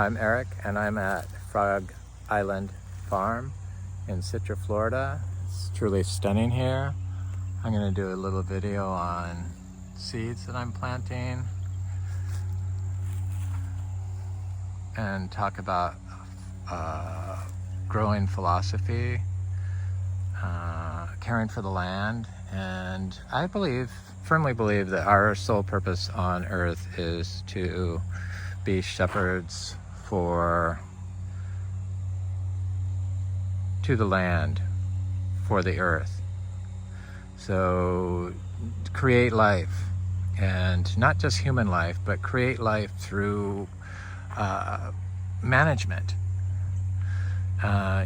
I'm Eric, and I'm at Frog Island Farm in Citra, Florida. It's truly stunning here. I'm going to do a little video on seeds that I'm planting and talk about growing philosophy, caring for the land, and I firmly believe that our sole purpose on earth is to be shepherds to the land, for the earth. So create life, and not just human life, but create life through management.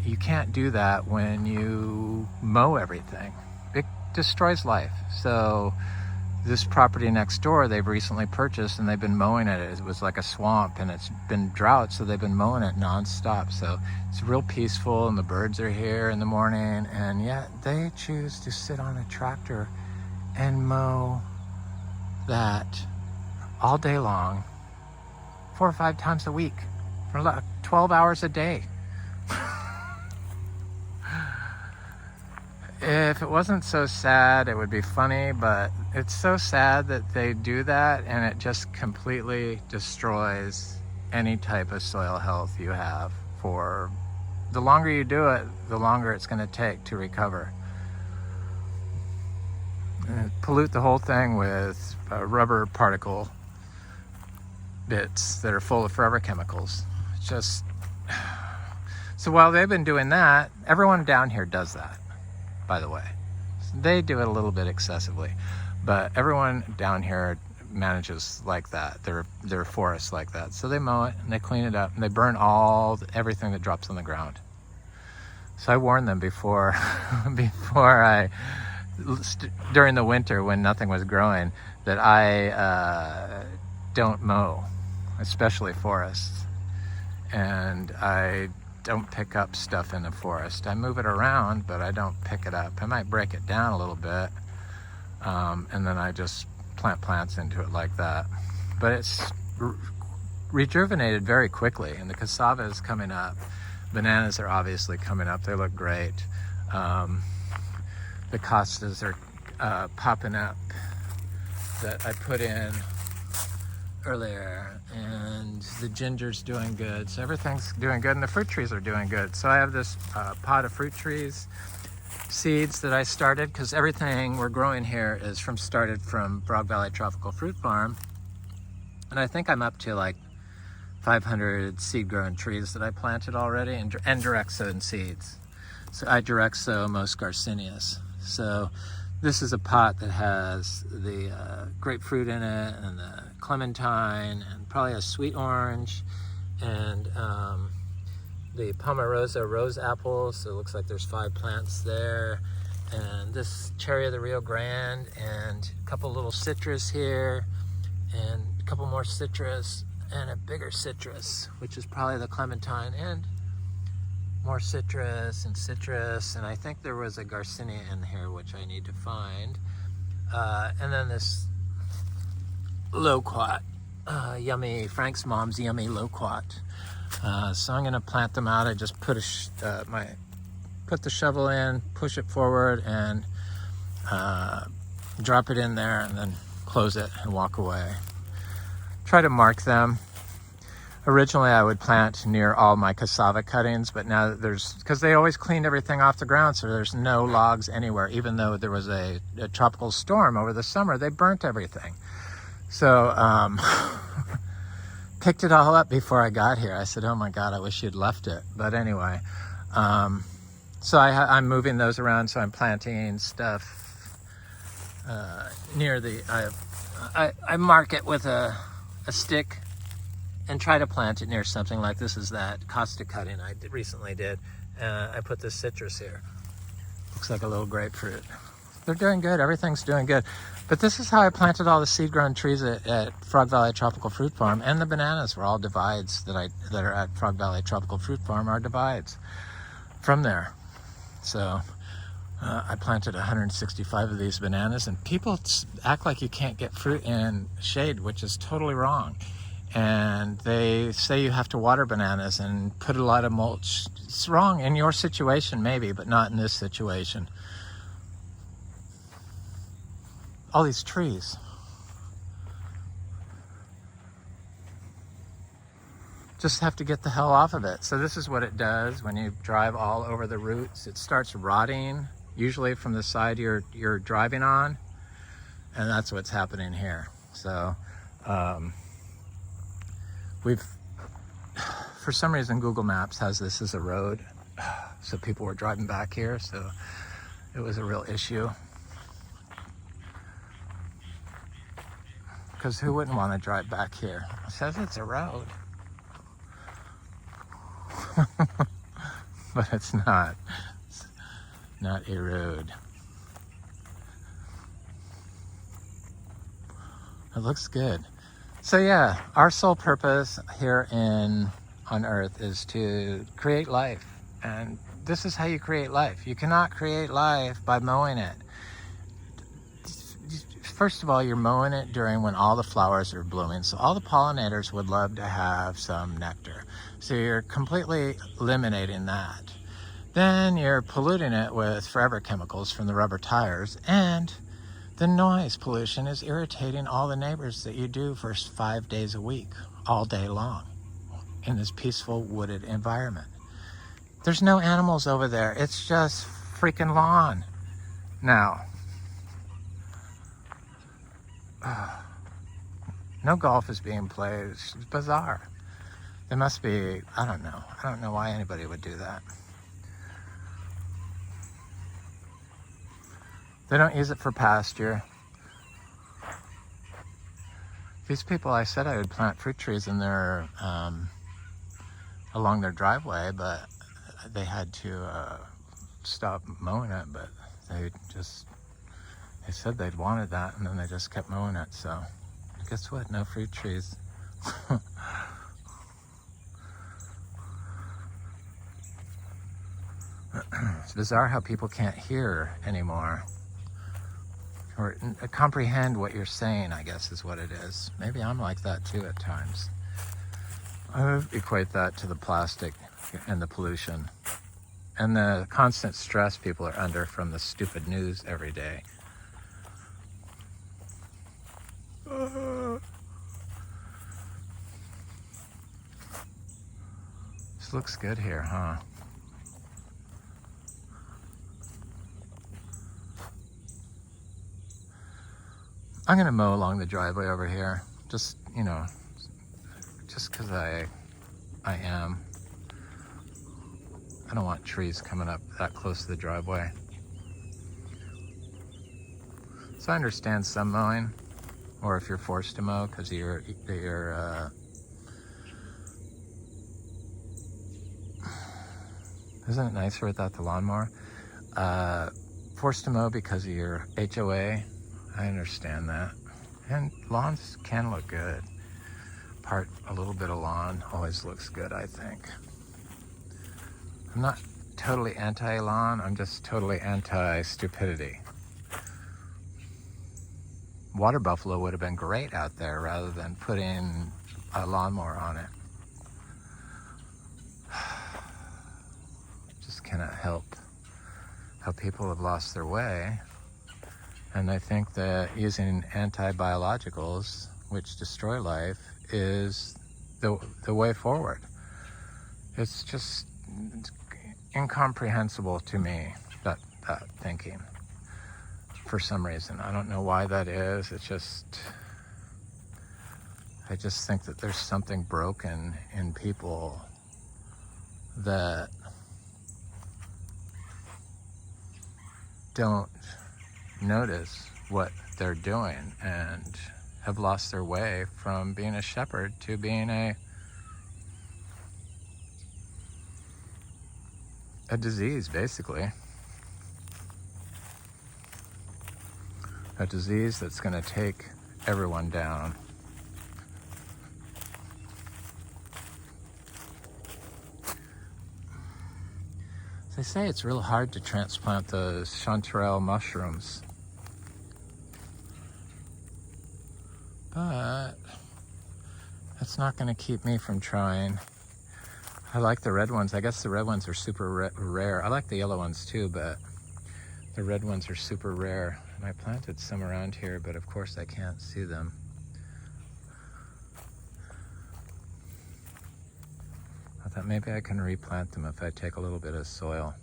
You can't do that when you mow everything. It destroys life. So this property next door, they've recently purchased, and they've been mowing it. It was like a swamp, and it's been drought, so they've been mowing it nonstop. So it's real peaceful, and the birds are here in the morning, and yet they choose to sit on a tractor and mow that all day long, 4 or 5 times a week, for like 12 hours a day. If it wasn't so sad, it would be funny, but it's so sad that they do that, and it just completely destroys any type of soil health you have. For the longer you do it, the longer it's going to take to recover. And pollute the whole thing with rubber particle bits that are full of forever chemicals. It's just... So while they've been doing that, everyone down here does that, by the way. They do it a little bit excessively, but everyone down here manages like that. They're forests like that. So they mow it, and they clean it up, and they burn everything that drops on the ground. So I warned them before during the winter when nothing was growing, that I don't mow, especially forests. And I don't pick up stuff in the forest. I move it around, but I don't pick it up. I might break it down a little bit, and then I just plant plants into it like that. But it's rejuvenated very quickly, and the cassava is coming up. Bananas are obviously coming up. They look great. The costas are popping up that I put in earlier, and the ginger's doing good, so everything's doing good, and the fruit trees are doing good. So I have this pot of fruit trees seeds that I started, because everything we're growing here is started from Frog Valley Tropical Fruit Farm, and I think I'm up to like 500 seed grown trees that I planted already, and direct sown seeds. So I direct sow most garcineas. So this is a pot that has the grapefruit in it, and the clementine, and probably a sweet orange, and the Pomarosa rose apples. So it looks like there's 5 plants there, and this cherry of the Rio Grande, and a couple little citrus here, and a couple more citrus, and a bigger citrus, which is probably the clementine, and more citrus, and I think there was a garcinia in here, which I need to find. And then this loquat, yummy, Frank's mom's yummy loquat. So I'm gonna plant them out. I just put put the shovel in, push it forward, and drop it in there, and then close it and walk away. Try to mark them. Originally, I would plant near all my cassava cuttings, but now because they always cleaned everything off the ground, so there's no logs anywhere. Even though there was a tropical storm over the summer, they burnt everything. So, picked it all up before I got here. I said, oh my God, I wish you'd left it. But anyway, so I'm moving those around, so I'm planting stuff near I mark it with a stick, and try to plant it near something like this is that Costa cutting I recently did. I put this citrus here. Looks like a little grapefruit. They're doing good. Everything's doing good. But this is how I planted all the seed-grown trees at Frog Valley Tropical Fruit Farm, and the bananas were all divides that are at Frog Valley Tropical Fruit Farm are divides from there. So I planted 165 of these bananas, and people act like you can't get fruit in shade, which is totally wrong. and they say you have to water bananas and put a lot of mulch. It's wrong in your situation maybe, but not in this situation. All these trees. Just have to get the hell off of it. So this is what it does when you drive all over the roots. It starts rotting, usually from the side you're driving on, and that's what's happening here. So for some reason Google Maps has this as a road, so people were driving back here, so it was a real issue. Because who wouldn't want to drive back here? It says it's a road. But it's not. It's not a road. It looks good. So yeah, our sole purpose here on Earth is to create life. And this is how you create life. You cannot create life by mowing it. First of all, you're mowing it during when all the flowers are blooming. So all the pollinators would love to have some nectar. So you're completely eliminating that. Then you're polluting it with forever chemicals from the rubber tires. And the noise pollution is irritating all the neighbors that you do for 5 days a week, all day long, in this peaceful wooded environment. There's no animals over there. It's just freaking lawn. Now, no golf is being played. It's bizarre. There must be, I don't know. I don't know why anybody would do that. They don't use it for pasture. These people, I said I would plant fruit trees in their, along their driveway, but they had to stop mowing it, but they said they'd wanted that, and then they just kept mowing it, so guess what? No fruit trees. It's bizarre how people can't hear anymore, or comprehend what you're saying, I guess is what it is. Maybe I'm like that too at times. I equate that to the plastic and the pollution and the constant stress people are under from the stupid news every day. This looks good here, huh? I'm gonna mow along the driveway over here. Just, you know, just because I am. I don't want trees coming up that close to the driveway. So I understand some mowing, or if you're forced to mow because you're isn't it nicer without the lawnmower? Forced to mow because of your HOA. I understand that. And lawns can look good. A little bit of lawn always looks good, I think. I'm not totally anti-lawn, I'm just totally anti-stupidity. Water buffalo would have been great out there rather than putting a lawnmower on it. Just cannot help how people have lost their way. And I think that using anti-biologicals, which destroy life, is the way forward. It's just incomprehensible to me, that thinking, for some reason. I don't know why that is. It's just, I just think that there's something broken in people that don't notice what they're doing and have lost their way from being a shepherd to being a disease, basically. A disease that's going to take everyone down. They say it's real hard to transplant those chanterelle mushrooms. But It's not going to keep me from trying. I like the red ones. I guess the red ones are super rare. I like the yellow ones too, but the red ones are super rare. And I planted some around here, but of course I can't see them. I thought maybe I can replant them if I take a little bit of soil.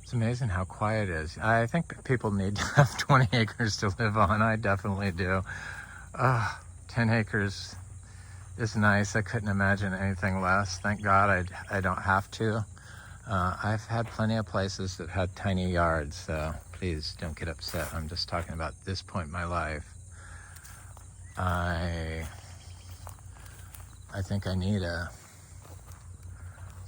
It's amazing how quiet it is. I think people need to have 20 acres to live on. I definitely do. 10 acres is nice. I couldn't imagine anything less. Thank God I don't have to. I've had plenty of places that had tiny yards, so please don't get upset. I'm just talking about this point in my life. I think I need a...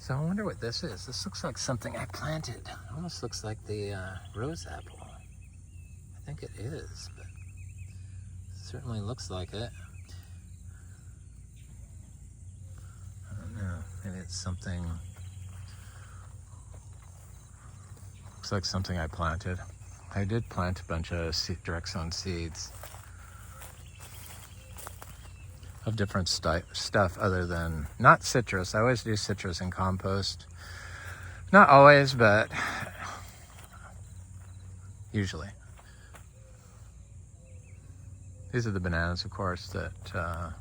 So I wonder what this is. This looks like something I planted. It almost looks like the rose apple. I think it is, but it certainly looks like it. I don't know. Maybe it's something... Looks like something I planted. I did plant a bunch of direct sown seeds of different stuff other than, not citrus. I always do citrus in compost. Not always, but usually. These are the bananas, of course, that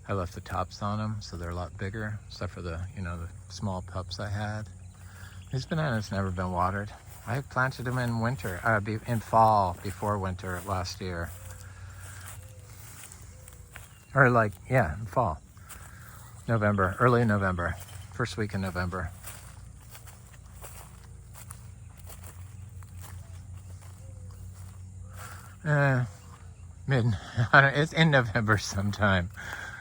I left the tops on them, so they're a lot bigger, except for the, the small pups I had. These bananas never been watered. I planted them in winter, in fall, before winter last year. Or in fall. November, early November. First week in November. It's in November sometime.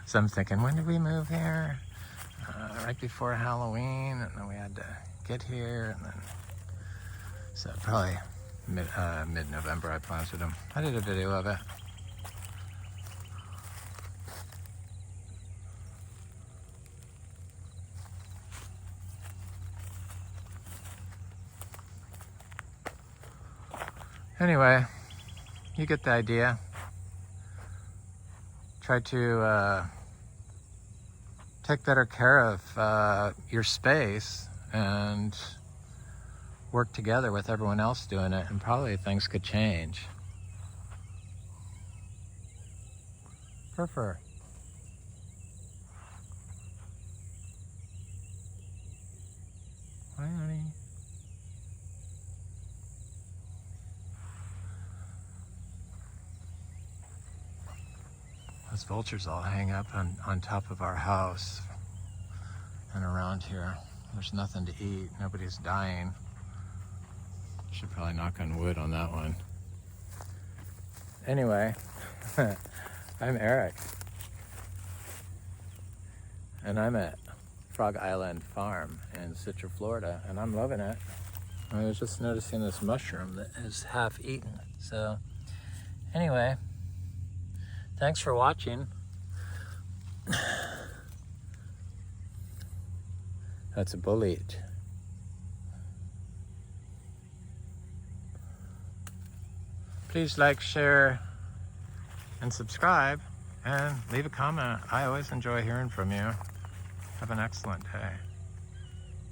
So I'm thinking, when did we move here? Right before Halloween, and then we had to get here, and then... So probably mid-November I planted them. I did a video of it. Anyway, you get the idea. Try to take better care of your space and work together with everyone else doing it, and probably things could change. Fur. Hi, honey. Those vultures all hang up on top of our house and around here. There's nothing to eat. Nobody's dying. Should probably knock on wood on that one. Anyway, I'm Eric. And I'm at Frog Island Farm in Citra, Florida, and I'm loving it. I was just noticing this mushroom that is half eaten. So, anyway, thanks for watching. That's a bolete. Please like, share, and subscribe, and leave a comment. I always enjoy hearing from you. Have an excellent day.